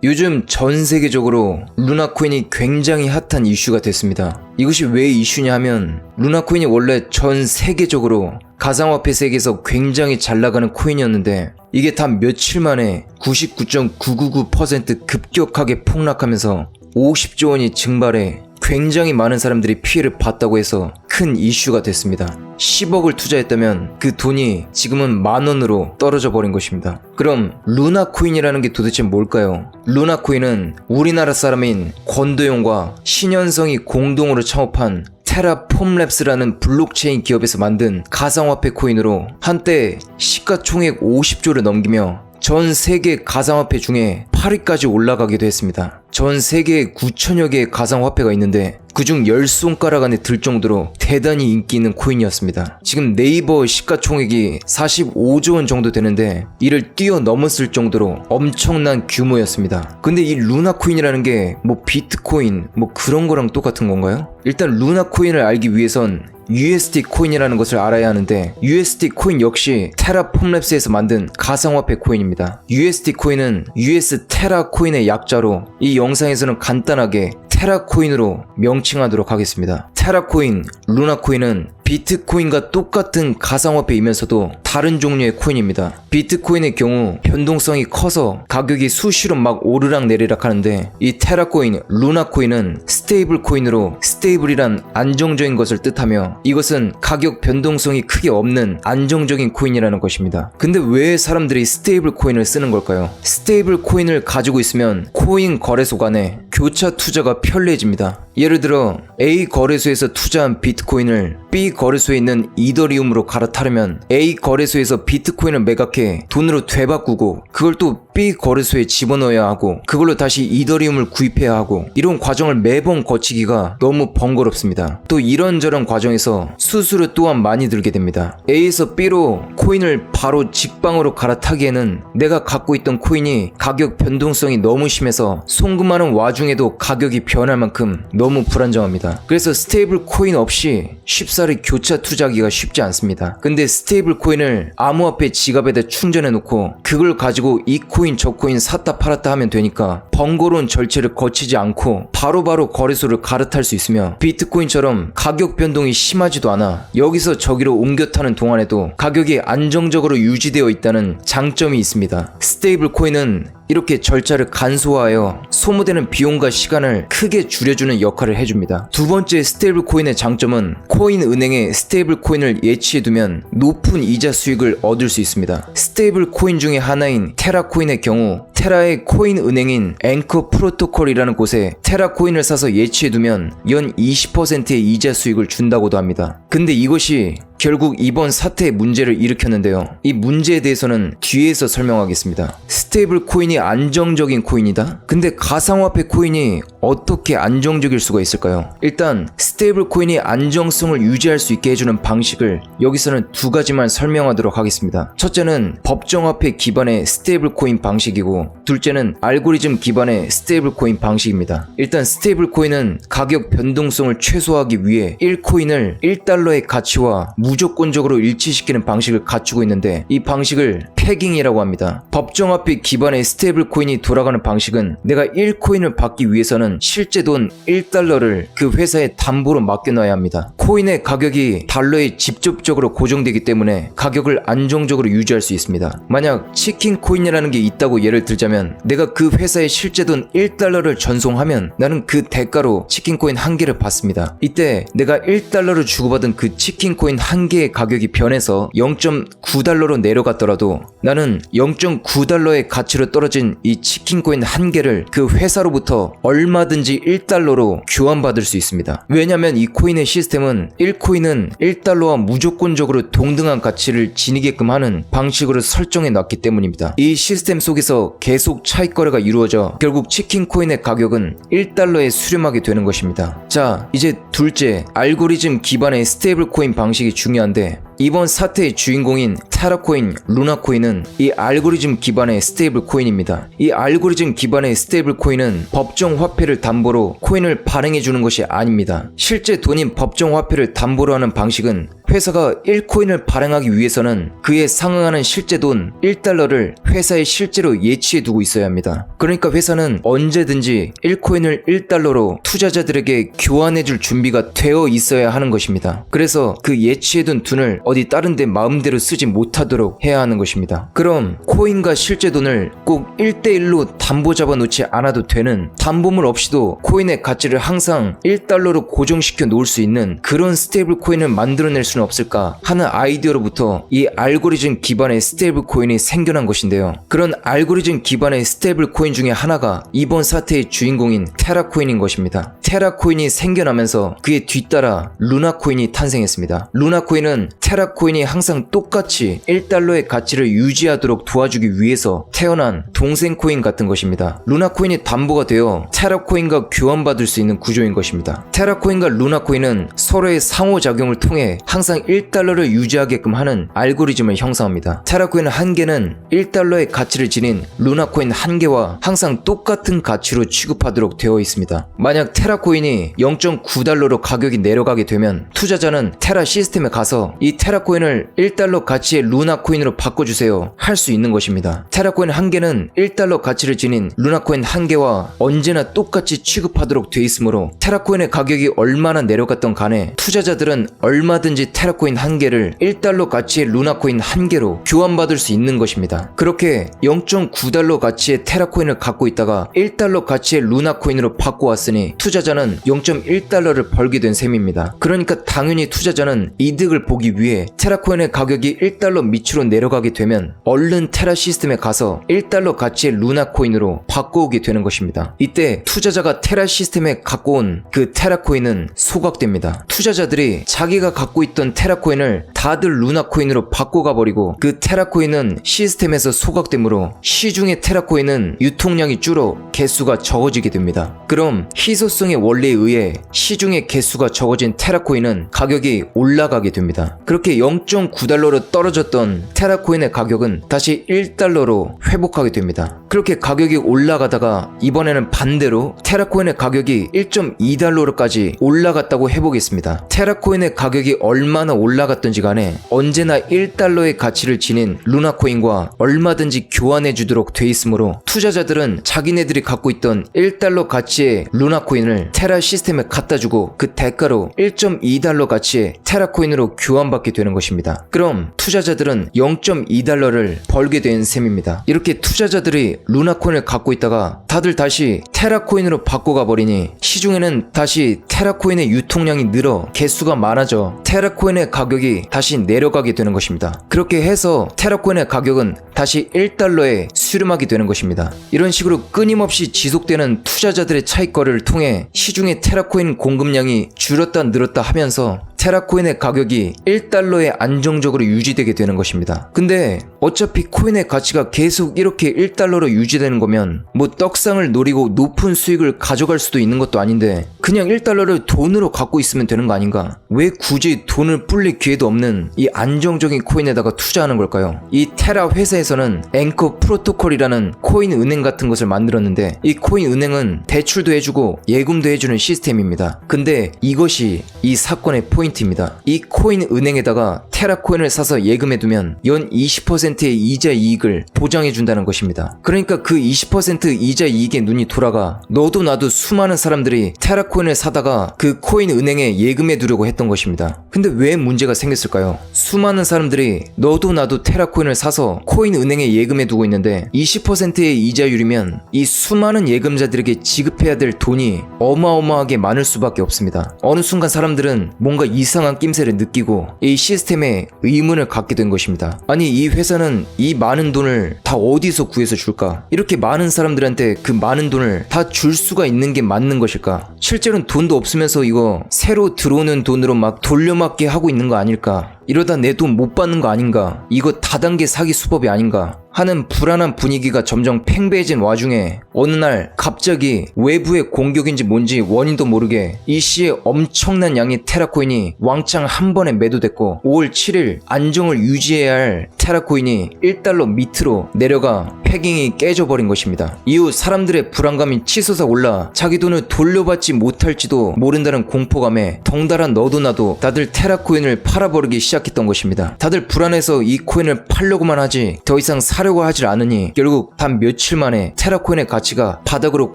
요즘 전 세계적으로 루나코인이 굉장히 핫한 이슈가 됐습니다. 이것이 왜 이슈냐 하면 루나코인이 원래 전 세계적으로 가상화폐 세계에서 굉장히 잘 나가는 코인이었는데 이게 단 며칠 만에 99.999% 급격하게 폭락하면서 50조 원이 증발해 굉장히 많은 사람들이 피해를 봤다고 해서 큰 이슈가 됐습니다. 10억을 투자했다면 그 돈이 지금은 10,000원으로 떨어져 버린 것입니다. 그럼 루나코인이라는 게 도대체 뭘까요? 루나코인은 우리나라 사람인 권도용과 신현성이 공동으로 창업한 테라폼랩스라는 블록체인 기업에서 만든 가상화폐 코인으로 한때 시가총액 50조를 넘기며 전 세계 가상화폐 중에 8위까지 올라가기도 했습니다. 전 세계에 9천여 개의 가상화폐가 있는데 그중 10손가락 안에 들 정도로 대단히 인기 있는 코인이었습니다. 지금 네이버 시가총액이 45조 원 정도 되는데 이를 뛰어넘었을 정도로 엄청난 규모였습니다. 근데 이 루나코인이라는 게 뭐 비트코인 뭐 그런 거랑 똑같은 건가요? 일단 루나코인을 알기 위해선 USD 코인이라는 것을 알아야 하는데 USD 코인 역시 테라폼랩스에서 만든 가상화폐 코인입니다. USD 코인은 US 테라 코인의 약자로 이 영상에서는 간단하게 테라코인으로 명칭하도록 하겠습니다. 테라코인, 루나코인은 비트코인과 똑같은 가상화폐이면서도 다른 종류의 코인입니다. 비트코인의 경우 변동성이 커서 가격이 수시로 막 오르락 내리락 하는데 이 테라코인, 루나코인은 스테이블 코인으로 스테이블이란 안정적인 것을 뜻하며 이것은 가격 변동성이 크게 없는 안정적인 코인이라는 것입니다. 근데 왜 사람들이 스테이블 코인을 쓰는 걸까요? 스테이블 코인을 가지고 있으면 코인 거래소 간에 교차 투자가 편리해집니다. 예를 들어 A 거래소에서 투자한 비트코인을 B 거래소에 있는 이더리움으로 갈아타려면 A 거래소에서 비트코인을 매각해 돈으로 되바꾸고 그걸 또 B 거래소에 집어넣어야 하고 그걸로 다시 이더리움을 구입해야 하고 이런 과정을 매번 거치기가 너무 번거롭습니다. 또 이런저런 과정에서 수수료 또한 많이 들게 됩니다. A에서 B로 코인을 바로 직방으로 갈아타기에는 내가 갖고 있던 코인이 가격 변동성이 너무 심해서 송금하는 와중에도 가격이 변할 만큼 너무 불안정합니다. 그래서 스테이블 코인 없이 쉽사리 교차 투자하기가 쉽지 않습니다. 근데 스테이블 코인을 암호화폐 지갑에다 충전해 놓고 그걸 가지고 이 코인 저 코인 샀다 팔았다 하면 되니까 번거로운 절차를 거치지 않고 바로바로 거래소를 갈아탈 수 있으며 비트코인처럼 가격 변동이 심하지도 않아 여기서 저기로 옮겨 타는 동안에도 가격이 안정적으로 유지되어 있다는 장점이 있습니다. 스테이블 코인은 이렇게 절차를 간소화하여 소모되는 비용과 시간을 크게 줄여주는 역할을 해줍니다. 두 번째 스테이블 코인의 장점은 코인 은행에 스테이블 코인을 예치해두면 높은 이자 수익을 얻을 수 있습니다. 스테이블 코인 중에 하나인 테라코인의 경우 테라의 코인 은행인 앵커 프로토콜이라는 곳에 테라 코인을 사서 예치해두면 연 20%의 이자 수익을 준다고도 합니다. 근데 이것이 결국 이번 사태의 문제를 일으켰는데요. 이 문제에 대해서는 뒤에서 설명하겠습니다. 스테이블 코인이 안정적인 코인이다? 근데 가상화폐 코인이 어떻게 안정적일 수가 있을까요? 일단 스테이블 코인이 안정성을 유지할 수 있게 해주는 방식을 여기서는 두 가지만 설명하도록 하겠습니다. 첫째는 법정화폐 기반의 스테이블 코인 방식이고 둘째는 알고리즘 기반의 스테이블 코인 방식입니다. 일단 스테이블 코인은 가격 변동성을 최소화하기 위해 1코인을 1달러의 가치와 무조건적으로 일치시키는 방식을 갖추고 있는데 이 방식을 패깅이라고 합니다. 법정화폐 기반의 스테이블 코인이 돌아가는 방식은 내가 1코인을 받기 위해서는 실제 돈 1달러를 그 회사에 담보로 맡겨놔야 합니다. 코인의 가격이 달러에 직접적으로 고정되기 때문에 가격을 안정적으로 유지할 수 있습니다. 만약 치킨 코인이라는 게 있다고 예를 들자면 내가 그 회사에 실제 돈 1달러를 전송하면 나는 그 대가로 치킨 코인 1개를 받습니다. 이때 내가 1달러를 주고받은 그 치킨 코인 1개의 가격이 변해서 0.9달러로 내려갔더라도 나는 0.9달러의 가치로 떨어진 이 치킨 코인 1개를 그 회사로부터 얼마든지 1달러로 교환받을 수 있습니다. 왜냐면 이 코인의 시스템은 1코인은 1달러와 무조건적으로 동등한 가치를 지니게끔 하는 방식으로 설정해 놨기 때문입니다. 이 시스템 속에서 계속 차익 거래가 이루어져 결국 치킨 코인의 가격은 1달러에 수렴하게 되는 것입니다. 자, 이제 둘째, 알고리즘 기반의 스테이블 코인 방식이 중요한데 이번 사태의 주인공인 테라코인, 루나코인은 이 알고리즘 기반의 스테이블 코인입니다. 이 알고리즘 기반의 스테이블 코인은 법정 화폐를 담보로 코인을 발행해 주는 것이 아닙니다. 실제 돈인 법정 화폐를 담보로 하는 방식은 회사가 1코인을 발행하기 위해서는 그에 상응하는 실제 돈 1달러를 회사에 실제로 예치해 두고 있어야 합니다. 그러니까 회사는 언제든지 1코인을 1달러로 투자자들에게 교환해줄 준비가 되어 있어야 하는 것입니다. 그래서 그 예치해둔 돈을 어디 다른 데 마음대로 쓰지 못하도록 해야 하는 것입니다. 그럼 코인과 실제 돈을 꼭 1대1로 담보 잡아놓지 않아도 되는, 담보물 없이도 코인의 가치를 항상 1달러로 고정시켜 놓을 수 있는 그런 스테이블 코인을 만들어낼 수는 없을까 하는 아이디어로부터 이 알고리즘 기반의 스테이블 코인이 생겨난 것인데요. 그런 알고리즘 기반의 스테이블 코인 중에 하나가 이번 사태의 주인공인 테라코인인 것입니다. 테라코인이 생겨나면서 그에 뒤따라 루나코인이 탄생했습니다. 루나코인은 테라코인이 항상 똑같이 1달러의 가치를 유지하도록 도와주기 위해서 태어난 동생 코인 같은 것입니다. 루나코인이 담보가 되어 테라코인과 교환받을 수 있는 구조인 것입니다. 테라코인과 루나코인은 서로의 상호작용을 통해 항상 1달러를 유지하게끔 하는 알고리즘을 형성합니다. 테라코인 한 개는 1달러의 가치를 지닌 루나코인 한 개와 항상 똑같은 가치로 취급하도록 되어 있습니다. 만약 테라코인이 0.9달러로 가격이 내려가게 되면 투자자는 테라 시스템에 가서 이 테라코인을 1달러 가치의 루나코인으로 바꿔주세요 할 수 있는 것입니다. 테라코인 한 개는 1달러 가치를 지닌 루나코인 한 개와 언제나 똑같이 취급하도록 되어 있으므로 테라코인의 가격이 얼마나 내려갔던 간에 투자자들은 얼마든지 테라코인 한 개를 1달러 가치의 루나코인 한 개로 교환받을 수 있는 것입니다. 그렇게 0.9달러 가치의 테라코인을 갖고 있다가 1달러 가치의 루나코인으로 바꿔왔으니 투자자는 0.1달러를 벌게 된 셈입니다. 그러니까 당연히 투자자는 이득을 보기 위해 테라코인의 가격이 1달러 밑으로 내려가게 되면 얼른 테라 시스템에 가서 1달러 가치의 루나코인으로 바꿔오게 되는 것입니다. 이때 투자자가 테라 시스템에 갖고 온 그 테라코인은 소각됩니다. 투자자들이 자기가 갖고 있던 테라코인을 다들 루나코인으로 바꿔가 버리고 그 테라코인은 시스템에서 소각되므로 시중의 테라코인은 유통량이 줄어 개수가 적어지게 됩니다. 그럼 희소성의 원리에 의해 시중의 개수가 적어진 테라코인은 가격이 올라가게 됩니다. 그렇게 0.9달러로 떨어졌던 테라코인의 가격은 다시 1달러로 회복하게 됩니다. 그렇게 가격이 올라가다가 이번에는 반대로 테라코인의 가격이 1.2달러로까지 올라갔다고 해보겠습니다. 테라코인의 가격이 얼마나 올라갔던지 간에 언제나 1달러의 가치를 지닌 루나코인과 얼마든지 교환해 주도록 돼 있으므로 투자자들은 자기네들이 갖고 있던 1달러 가치의 루나코인을 테라 시스템에 갖다 주고 그 대가로 1.2달러 가치의 테라코인으로 교환받게 되는 것입니다. 그럼 투자자들은 0.2달러를 벌게 된 셈입니다. 이렇게 투자자들이 루나코인을 갖고 있다가 다들 다시 테라코인으로 바꿔가 버리니 시중에는 다시 테라코인의 유통량이 늘어 개수가 많아져 테라코인의 가격이 다시 내려가게 되는 것입니다. 그렇게 해서 테라코인의 가격은 다시 1달러에 수렴하게 되는 것입니다. 이런 식으로 끊임없이 지속되는 투자자들의 차익거래를 통해 시중의 테라코인 공급량이 줄었다 늘었다 하면서 테라코인의 가격이 1달러에 안정적으로 유지되게 되는 것입니다. 근데 어차피 코인의 가치가 계속 이렇게 1달러로 유지되는 거면 뭐 떡상을 노리고 높은 수익을 가져갈 수도 있는 것도 아닌데 그냥 1달러를 돈으로 갖고 있으면 되는 거 아닌가? 왜 굳이 돈을 불릴 기회도 없는 이 안정적인 코인에다가 투자하는 걸까요? 이 테라 회사에서는 앵커 프로토콜이라는 코인 은행 같은 것을 만들었는데 이 코인 은행은 대출도 해주고 예금도 해주는 시스템입니다. 근데 이것이 이 사건의 포인트입니다. 이 코인 은행에다가 테라코인을 사서 예금해두면 연 20%의 이자 이익을 보장해준다는 것입니다. 그러니까 그 20% 이자 이익에 눈이 돌아가 너도 나도 수많은 사람들이 테라코인을 사다가 그 코인 은행에 예금해두려고 했던 것입니다. 근데 왜 문제가 생겼을까요? 수많은 사람들이 너도 나도 테라코인을 사서 코인 은행에 예금해두고 있는데 20%의 이자율이면 이 수많은 예금자들에게 지급해야 될 돈이 어마어마하게 많을 수밖에 없습니다. 어느 순간 사람들은 뭔가 이상한 낌새를 느끼고 이 시스템에 의문을 갖게 된 것입니다. 아니 이 회사는 이 많은 돈을 다 어디서 구해서 줄까? 이렇게 많은 사람들한테 그 많은 돈을 다 줄 수가 있는 게 맞는 것일까? 실제로는 돈도 없으면서 이거 새로 들어오는 돈으로 막 돌려막기 하고 있는 거 아닐까? 이러다 내 돈 못 받는 거 아닌가? 이거 다단계 사기 수법이 아닌가? 하는 불안한 분위기가 점점 팽배해진 와중에 어느 날 갑자기 외부의 공격인지 뭔지 원인도 모르게 이씨의 엄청난 양의 테라코인이 왕창 한 번에 매도됐고 5월 7일 안정을 유지해야 할 테라코인이 1달러 밑으로 내려가 패깅이 깨져버린 것입니다. 이후 사람들의 불안감이 치솟아 올라 자기 돈을 돌려받지 못할지도 모른다는 공포감에 덩달아 너도 나도 다들 테라 코인을 팔아버리기 시작했던 것입니다. 다들 불안해서 이 코인을 팔려고만 하지 더 이상 사려고 하질 않으니 결국 단 며칠 만에 테라 코인의 가치가 바닥으로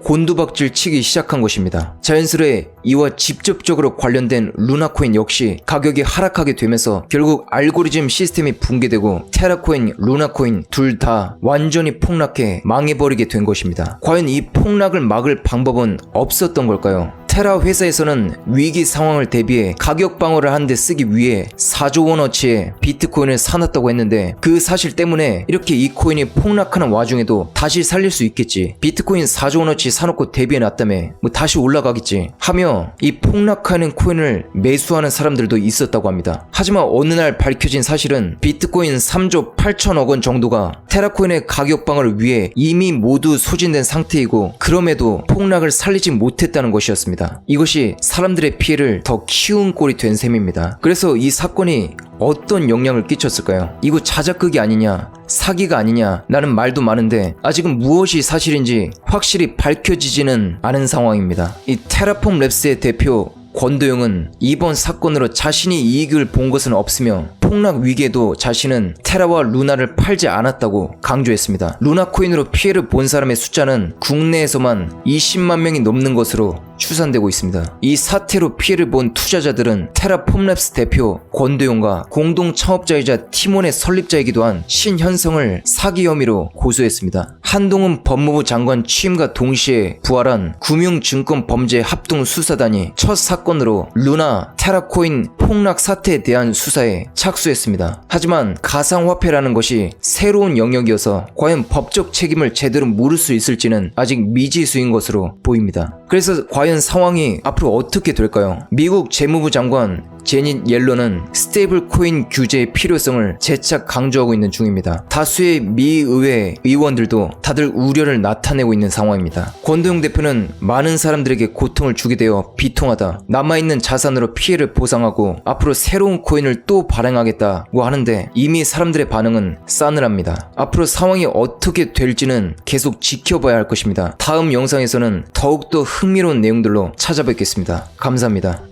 곤두박질 치기 시작한 것입니다. 자연스레 이와 직접적으로 관련된 루나 코인 역시 가격이 하락하게 되면서 결국 알고리즘 시스템이 붕괴되고 테라 코인, 루나 코인 둘 다 완전히 폭락해 망해버리게 된 것입니다. 과연 이 폭락을 막을 방법은 없었던 걸까요? 테라 회사에서는 위기 상황을 대비해 가격 방어를 하는데 쓰기 위해 4조 원어치의 비트코인을 사놨다고 했는데 그 사실 때문에 이렇게 이 코인이 폭락하는 와중에도 다시 살릴 수 있겠지, 비트코인 4조 원어치 사놓고 대비해놨다며 뭐 다시 올라가겠지 하며 이 폭락하는 코인을 매수하는 사람들도 있었다고 합니다. 하지만 어느 날 밝혀진 사실은 비트코인 3조 8천억 원 정도가 테라 코인의 가격 방어를 위해 이미 모두 소진된 상태이고 그럼에도 폭락을 살리지 못했다는 것이었습니다. 이것이 사람들의 피해를 더 키운 꼴이 된 셈입니다. 그래서 이 사건이 어떤 영향을 끼쳤을까요? 이거 자작극이 아니냐, 사기가 아니냐 라는 말도 많은데 아직은 무엇이 사실인지 확실히 밝혀지지는 않은 상황입니다. 이 테라폼 랩스의 대표 권도영은 이번 사건으로 자신이 이익을 본 것은 없으며 폭락 위기에도 자신은 테라와 루나를 팔지 않았다고 강조했습니다. 루나 코인으로 피해를 본 사람의 숫자는 국내에서만 20만 명이 넘는 것으로 추산되고 있습니다. 이 사태로 피해를 본 투자자들은 테라 폼랩스 대표 권도영과 공동 창업자이자 팀원의 설립자이기도 한 신현성을 사기 혐의로 고소했습니다. 한동훈 법무부 장관 취임과 동시에 부활한 금융증권범죄합동수사단이 첫 사건으로 루나 테라코인 폭락 사태에 대한 수사에 착수했습니다. 하지만 가상화폐라는 것이 새로운 영역이어서 과연 법적 책임을 제대로 물을 수 있을지는 아직 미지수인 것으로 보입니다. 그래서 과연 상황이 앞으로 어떻게 될까요? 미국 재무부 장관 제닛 옐런은 스테이블 코인 규제의 필요성을 재차 강조하고 있는 중입니다. 다수의 미 의회 의원들도 다들 우려를 나타내고 있는 상황입니다. 권도영 대표는 많은 사람들에게 고통을 주게 되어 비통하다, 남아있는 자산으로 피해를 보상하고 앞으로 새로운 코인을 또 발행하겠다고 하는데 이미 사람들의 반응은 싸늘합니다. 앞으로 상황이 어떻게 될지는 계속 지켜봐야 할 것입니다. 다음 영상에서는 더욱더 흥미로운 내용들로 찾아뵙겠습니다. 감사합니다.